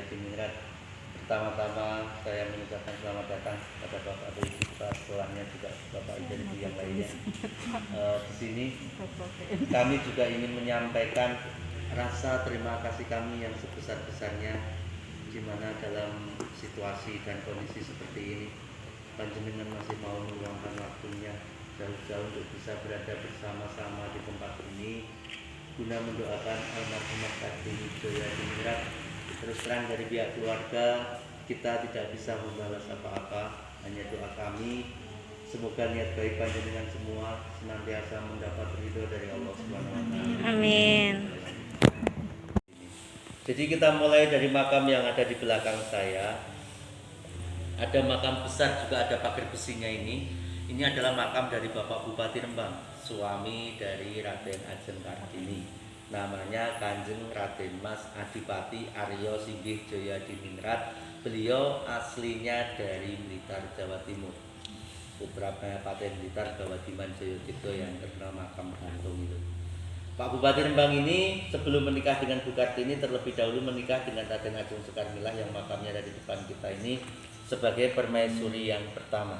Diningrat. Pertama-tama saya mengucapkan selamat datang kepada Bapak Ibu kepala sekolahnya, juga Bapak Ibu yang lainnya. Di sini kami juga ingin menyampaikan rasa terima kasih kami yang sebesar-besarnya, di mana dalam situasi dan kondisi seperti ini panjenengan masih mau meluangkan waktunya jauh-jauh untuk bisa berada bersama-sama di tempat ini guna mendoakan almarhumah Kartini Joya Diningrat. Terus terang dari pihak keluarga kita tidak bisa membalas apa-apa, hanya doa kami semoga niat baik panjenengan semua senantiasa mendapat ridho dari Allah Subhanahu wa taala. Amin. Jadi kita mulai dari makam yang ada di belakang saya. Ada makam besar, juga ada pagar besinya ini. Ini adalah makam dari Bapak Bupati Rembang, suami dari Raden Ajeng Kartini. Namanya Kanjeng Raden Mas Adipati Aryo Singgih Joya Diningrat. Beliau aslinya dari Blitar, Jawa Timur. Putra Paten Blitar Gawadiman Joyotirto yang terkenal makam gantung itu. Pak Bupati Rembang ini sebelum menikah dengan Bu Kartini terlebih dahulu menikah dengan Raden Ajeng Sukarmilah yang makamnya ada di depan kita ini sebagai permaisuri yang pertama.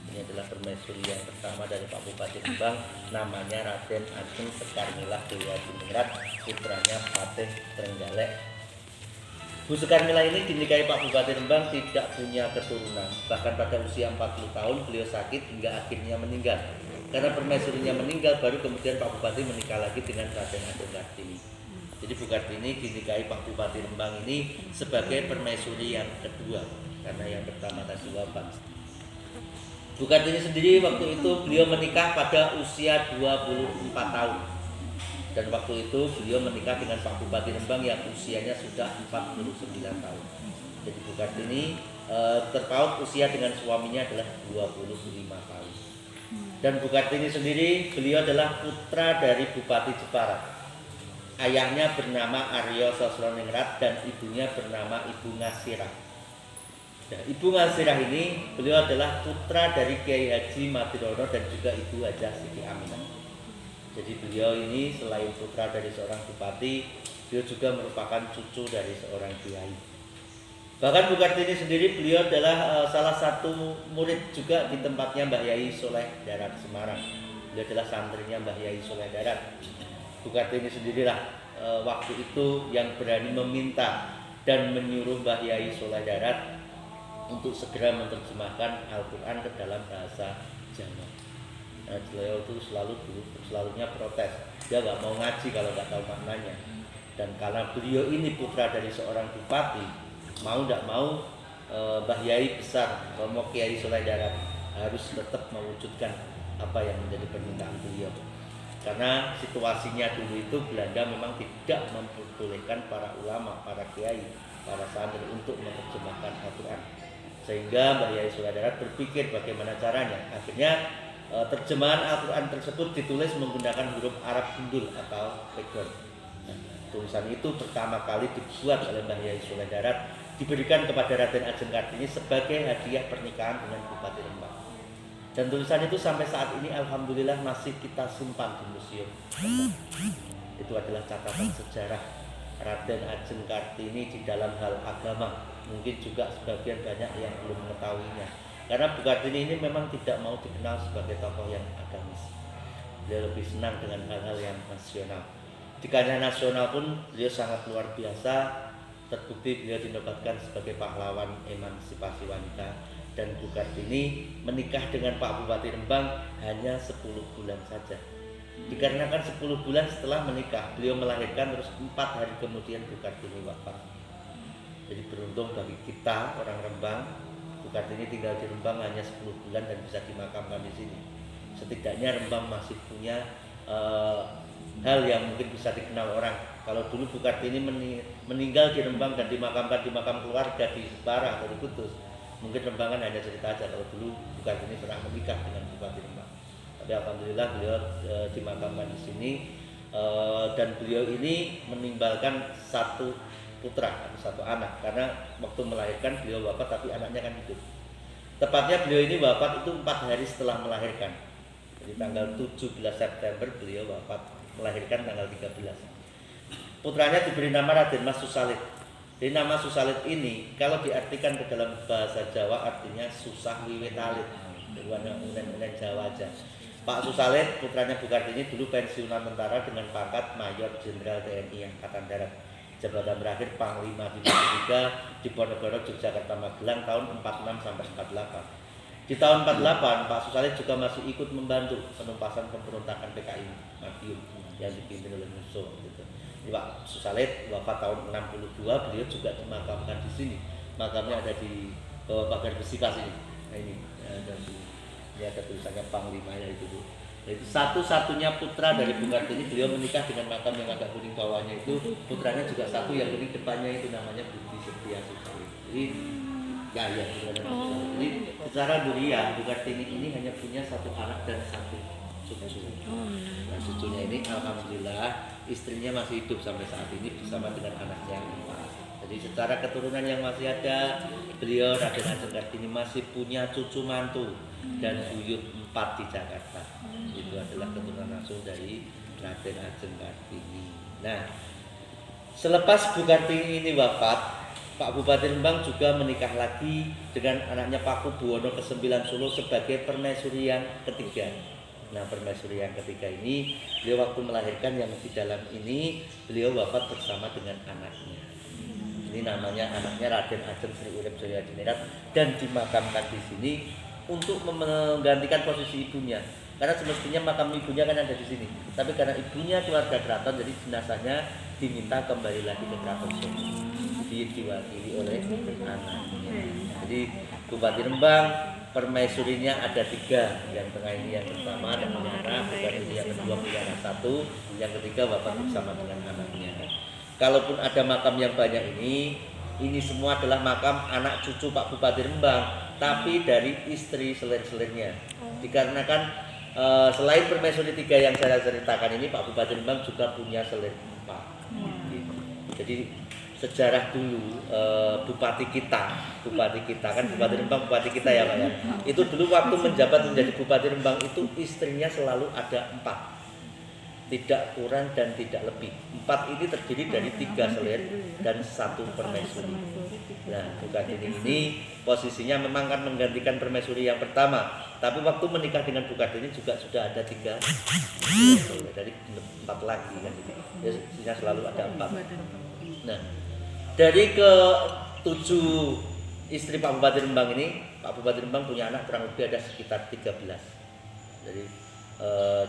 Ini adalah permaisuri yang pertama dari Pak Bupati Rembang, namanya Raden Ajeng Sukarmilah Joya Diningrat, putranya Patih Trenggalek. Bu Sukarmilah ini dinikahi Pak Bupati Rembang tidak punya keturunan. Bahkan pada usia 40 tahun beliau sakit hingga akhirnya meninggal. Karena permaisurinya meninggal, baru kemudian Pak Bupati menikah lagi dengan Raden Ajeng Kartini. Jadi Bu Kartini dinikahi Pak Bupati Rembang ini sebagai permaisuri yang kedua, karena yang pertama tadi wafat. Bu Kartini sendiri waktu itu beliau menikah pada usia 24 tahun. Dan waktu itu beliau menikah dengan Pak Bupati Rembang yang usianya sudah 49 tahun. Jadi Bu Kartini terpaut usia dengan suaminya adalah 25 tahun. Dan Bu Kartini sendiri beliau adalah putra dari Bupati Jepara. Ayahnya bernama Aryo Sosroningrat dan ibunya bernama Ibu Ngasirah. Nah, Ibu Ngasirah ini beliau adalah putra dari Kiai Haji Matirono dan juga Ibu Hajah Siti Aminah. Jadi beliau ini selain putra dari seorang bupati, beliau juga merupakan cucu dari seorang kiai. Bahkan Bu Kartini sendiri beliau adalah salah satu murid juga di tempatnya Mbah Yai Soleh Darat Semarang. Beliau adalah santrinya Mbah Yai Soleh Darat. Bu Kartini sendirilah waktu itu yang berani meminta dan menyuruh Mbah Yai Soleh Darat untuk segera menerjemahkan Al-Quran ke dalam bahasa Jawa. Nah, beliau itu selalunya protes. Dia nggak mau ngaji kalau nggak tahu maknanya. Dan karena beliau ini putra dari seorang bupati, mau tidak mau Mbah Yai besar Romo Kiai Soleh Darat harus tetap mewujudkan apa yang menjadi permintaan beliau. Karena situasinya dulu itu Belanda memang tidak memperbolehkan para ulama, para kiai, para santri untuk menerjemahkan Al-Quran. Sehingga Mbah Yai Soleh Darat berpikir bagaimana caranya. Akhirnya terjemahan Al-Quran tersebut ditulis menggunakan huruf Arab gundul atau background. Nah, tulisan itu pertama kali dibuat oleh Mbah Yai Soleh Darat, diberikan kepada Raden Ajeng Kartini sebagai hadiah pernikahan dengan Bupati Rembang. Dan tulisan itu sampai saat ini alhamdulillah masih kita simpan di museum. Itu adalah catatan sejarah Raden Ajeng Kartini di dalam hal agama. Mungkin juga sebagian banyak yang belum mengetahuinya. Karena Bu Kartini ini memang tidak mau dikenal sebagai tokoh yang agamis. Beliau lebih senang dengan hal-hal yang nasional. Di kancah nasional pun beliau sangat luar biasa. Terbukti beliau dinobatkan sebagai pahlawan emansipasi wanita. Dan Bu Kartini menikah dengan Pak Bupati Rembang hanya 10 bulan saja. Dikarenakan 10 bulan setelah menikah beliau melahirkan, terus 4 hari kemudian Bu Kartini wafat. Jadi beruntung bagi kita orang Rembang, Bu Kartini tinggal di Rembang hanya 10 bulan dan bisa dimakamkan di sini. Setidaknya Rembang masih punya hal yang mungkin bisa dikenal orang. Kalau dulu Bu Kartini meninggal di Rembang dan dimakamkan di makam keluarga di Jepara atau di Kudus, mungkin Rembangan hanya cerita aja. Kalau dulu Bu Kartini pernah menikah dengan Bupati Rembang. Tapi alhamdulillah beliau dimakamkan di sini, dan beliau ini meninggalkan satu putra atau satu anak, karena waktu melahirkan beliau wafat tapi anaknya kan hidup. Tepatnya beliau ini wafat itu 4 hari setelah melahirkan. Jadi tanggal 17 September beliau wafat, melahirkan tanggal 13. Putranya diberi nama Raden Mas Susalid. Jadi nama Susalit ini kalau diartikan ke dalam bahasa Jawa artinya susah wiwit alit, bukan unen Jawa aja. Pak Susalit putranya Bu Kartini dulu pensiunan tentara dengan pangkat Mayor Jenderal TNI Angkatan Darat. Jabatan berakhir Panglima di 3 di Ponorogo, Yogyakarta, Magelang tahun 46 sampai 48. Di tahun 48 Pak Susalit juga masih ikut membantu penumpasan pemberontakan PKI Madiun yang dipimpin oleh Musso gitu. Pak Susalit wafat tahun 62, beliau juga dimakamkan di sini. Makamnya ada di bawah pagar besi pas ini. Nah ini ada ini ada tulisannya Panglimanya itu. Itu satu-satunya putra dari Bu Kartini, beliau menikah dengan makam yang agak kuning bawahnya itu. Putranya juga satu yang kuning depannya itu namanya Budi Setia Susalit. Jadi jadi secara durian Bu Kartini ini hanya punya satu anak dan satu cucu. Nah, cucunya ini alhamdulillah istrinya masih hidup sampai saat ini bersama dengan anaknya yang 4. Jadi secara keturunan yang masih ada, beliau Raden Ajeng Kartini masih punya cucu mantu dan buyut 4 di Jakarta. Itu adalah keturunan langsung dari Raden Ajeng Kartini. Nah, selepas Bu Kartini ini wafat, Pak Bupati Rembang juga menikah lagi dengan anaknya Paku Buwono ke-9 Solo sebagai permaisuri yang ketiga. Nah, permaisuri yang ketiga ini beliau waktu melahirkan yang di dalam ini beliau wafat bersama dengan anaknya. Ini namanya anaknya Raden Ajeng Sri Urip Joyadiningrat dan dimakamkan di sini untuk menggantikan posisi ibunya. Karena semestinya makam ibunya kan ada di sini. Tapi karena ibunya keluarga keraton, jadi jenazahnya diminta kembali lagi ke Keraton Solo. Diwakili oleh anaknya. Jadi Bupati Rembang permaisurinya ada 3, yang tengah ini yang pertama dan punya anak, bukan ini yang kedua punya anak 1, yang ketiga wafat bersama dengan anaknya. Kalaupun ada makam yang banyak ini semua adalah makam anak cucu Pak Bupati Rembang, tapi dari istri selir-selirnya. Dikarenakan selain permaisuri 3 yang saya ceritakan ini, Pak Bupati Rembang juga punya selir 4. Gitu. Jadi sejarah dulu bupati kita kan Bupati Rembang bupati kita ya Pak ya. Itu dulu waktu menjabat menjadi Bupati Rembang itu istrinya selalu ada 4, tidak kurang dan tidak lebih. 4 ini terdiri dari 3 selir dan 1 permaisuri. Nah, Bu Kartini ini posisinya memang kan menggantikan permaisuri yang pertama, tapi waktu menikah dengan Bu Kartini juga sudah ada 3 selir, dari 4 lagi kan gitu. Jadi selalu ada 4. Nah, dari ke-7 istri Pak Bupati Rembang ini, Pak Bupati Rembang punya anak kurang lebih ada sekitar 13. Jadi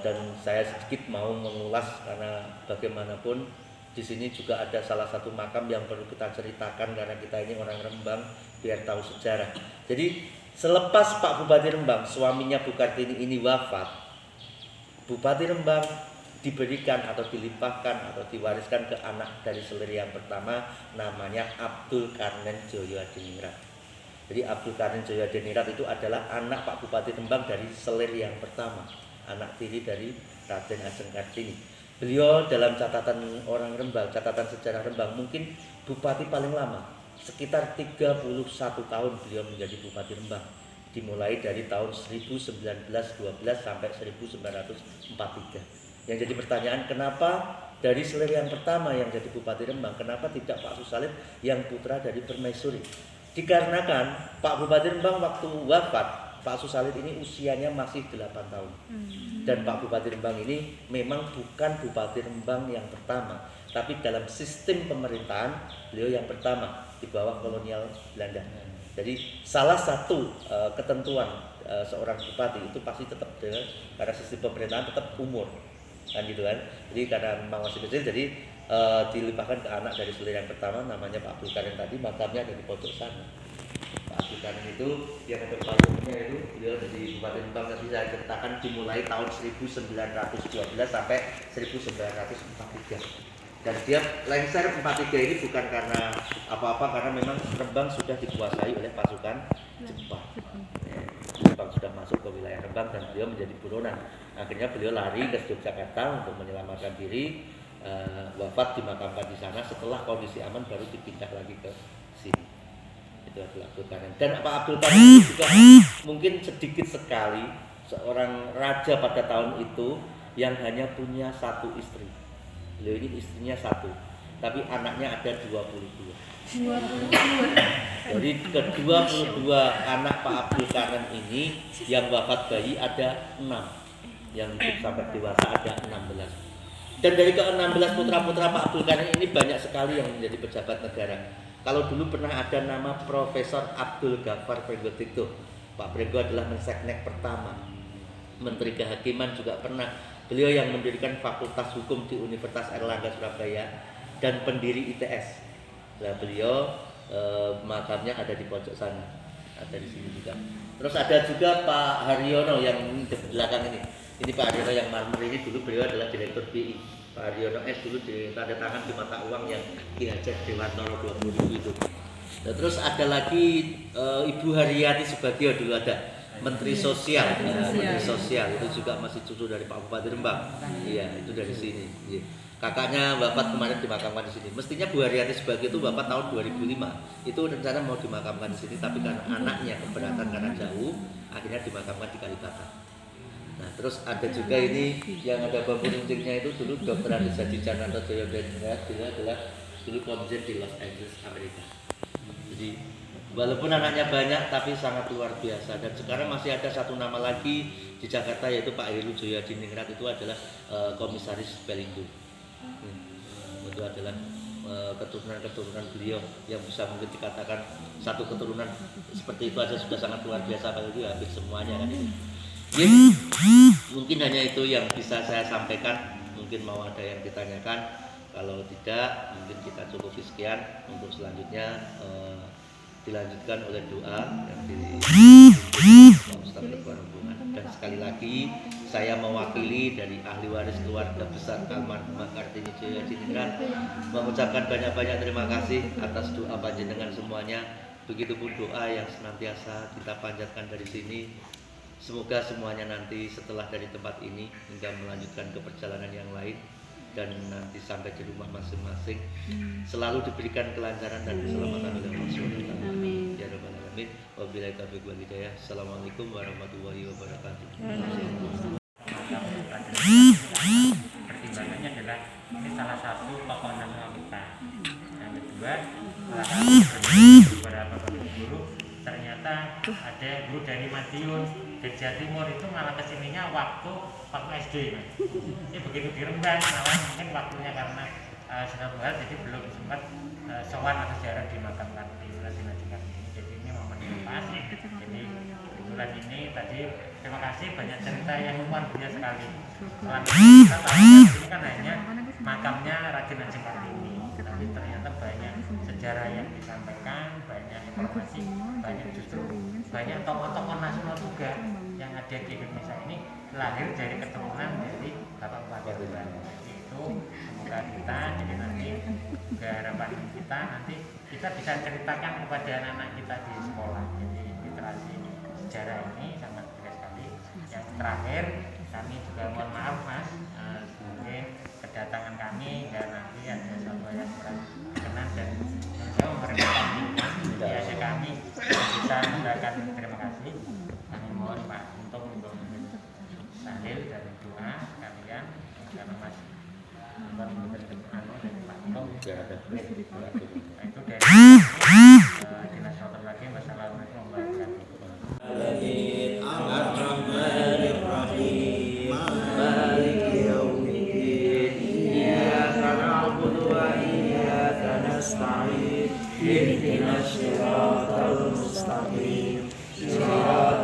dan saya sedikit mau mengulas karena bagaimanapun di sini juga ada salah satu makam yang perlu kita ceritakan karena kita ini orang Rembang biar tahu sejarah. Jadi selepas Pak Bupati Rembang, suaminya Bu Kartini ini wafat, Bupati Rembang diberikan atau dilimpahkan atau diwariskan ke anak dari selir yang pertama, namanya Abdul Karnen Joyadiningrat. Jadi Abdul Karnen Joyadiningrat itu adalah anak Pak Bupati Rembang dari selir yang pertama, anak tiri dari Raden Ajeng Kartini. Beliau dalam catatan orang Rembang, catatan sejarah Rembang, mungkin bupati paling lama, sekitar 31 tahun beliau menjadi Bupati Rembang, dimulai dari tahun 1912 sampai 1943. Yang jadi pertanyaan, kenapa dari selir yang pertama yang jadi Bupati Rembang, kenapa tidak Pak Susalit yang putra dari permaisuri? Dikarenakan Pak Bupati Rembang waktu wafat, Pak Susalit ini usianya masih 8 tahun. Dan Pak Bupati Rembang ini memang bukan Bupati Rembang yang pertama, tapi dalam sistem pemerintahan beliau yang pertama di bawah kolonial Belanda. Jadi salah satu ketentuan seorang bupati itu pasti tetap karena sistem pemerintahan tetap umur. Kan gitu kan. Jadi karena memang masih kecil, jadi dilimpahkan ke anak dari selir yang pertama, namanya Pak Abdul Karim tadi, makamnya ada di pojok sana. Pak Abdul Karim itu yang ada patungnya itu beliau jadi Bupati Rembang tadi saya ceritakan dimulai tahun 1912 sampai 1943. Dan dia lengser 43 ini bukan karena apa-apa, karena memang Rembang sudah dikuasai oleh pasukan Jepang. Jepang sudah masuk ke wilayah Rembang dan beliau menjadi buronan. Akhirnya beliau lari ke Yogyakarta untuk menyelamatkan diri, wafat dimakamkan di sana. Setelah kondisi aman baru dipindah lagi ke sini. Itu adalah Abdul Karim. Dan Pak Abdul Karim juga mungkin sedikit sekali seorang raja pada tahun itu yang hanya punya 1 istri. Beliau ini istrinya 1. tapi anaknya ada 22. 22. Jadi ke-22 anak Pak Abdul Karim ini yang wafat bayi ada 6, yang hidup sampai dewasa ada 16. Dan dari ke-16 putra-putra Pak Abdul Karim ini banyak sekali yang menjadi pejabat negara. Kalau dulu pernah ada nama Profesor Abdul Ghaffar Pringgo. Pak Pringgo adalah Menseknek pertama. Menteri Kehakiman juga pernah. Beliau yang mendirikan Fakultas Hukum di Universitas Airlangga Surabaya dan pendiri ITS. Nah, beliau makamnya ada di pojok sana, ada di sini juga. Terus ada juga Pak Haryono yang di belakang ini. Ini Pak Haryono yang marmer ini, dulu beliau adalah Direktur BI. Pak Haryono S dulu tanda tangan di mata uang yang Ki Hajar Dewantara 20.000 itu. Nah, terus ada lagi Ibu Haryati Subagio, dulu ada Menteri Sosial, Menteri Sosial itu juga masih cucu dari Pak Bupati Rembang. Iya, itu dari sini. Iya. Kakaknya wafat kemarin dimakamkan di sini. Mestinya Bu Haryati Subagio itu wafat tahun 2005. Itu rencana mau dimakamkan di sini, tapi karena anaknya keberatan karena jauh, akhirnya dimakamkan di Kalibata. Nah, terus ada juga ini yang ada bambu runcingnya itu dulu Dr. Anissa Cananto Joyodendra, dia adalah dulu komjen di Los Angeles, Amerika. Jadi walaupun anaknya banyak tapi sangat luar biasa. Dan sekarang masih ada satu nama lagi di Jakarta yaitu Pak Heru Joyadiningrat, itu adalah komisaris Pelindo. Itu adalah keturunan-keturunan beliau yang bisa mungkin dikatakan satu keturunan seperti itu aja sudah sangat luar biasa, apalagi hampir semuanya kan ini. Mungkin hanya itu yang bisa saya sampaikan. Mungkin mau ada yang ditanyakan, kalau tidak mungkin kita cukupi sekian. Untuk selanjutnya dilanjutkan oleh doa yang Pak Ustaz Ketua Rombongan. Dan sekali lagi saya mewakili dari ahli waris keluarga besar almarhumah Kartini Joyadiningrat mengucapkan banyak-banyak terima kasih atas doa panjenengan semuanya. Begitupun doa yang senantiasa kita panjatkan dari sini. Semoga semuanya nanti setelah dari tempat ini hingga melanjutkan ke perjalanan yang lain dan nanti sampai di rumah masing-masing selalu diberikan kelancaran dan keselamatan oleh Allah SWT. Amin. Ya Rabbal Alamin. Wabillahi taufiq wal hidayah. Assalamualaikum warahmatullahi wabarakatuh. Pertimbangannya adalah ini salah satu tokoh nasional kita. Yang kedua, salah satu beberapa guru ternyata ada guru dari Madiun, dari Jawa Timur itu malah kesininya waktu SD. Ini begitu di Rembang malah mungkin waktunya karena sedang berat jadi belum sempat sowan atau ziarah dimakamkan di Najikan ini. Jadi ini momen yang pas. Jadi kebetulan ini tadi terima kasih banyak cerita yang luar biasa sekali. Selama ini kita tahu ini kan hanya makamnya Raden Ajeng Kartini, tapi ternyata banyak sejarah yang disampaikan, banyak informasi, banyak justru banyak tokoh-tokoh nasional juga yang ada di Indonesia ini lahir dari keturunan dari Bapak Bupati Rembang. Itu semoga kita jadi nanti harapan kita nanti kita bisa ceritakan kepada anak-anak kita di sekolah. Jadi literasi sejarah ini sangat bagus sekali. Yang terakhir kami juga mohon maaf Mas, mungkin kedatangan kami dan nanti ada satu yang kurang berkenan dan jauh merepotkan biasa kami bisa mengucapkan terima kasih. Kami mohon Pak untuk tahlil dan doa kalian karena Mas memberikan dari Pak Tom. Itu dari Dinas Sosial lagi. Wassalamualaikum warahmatullahi اهدنا الصراط المستقيم صراط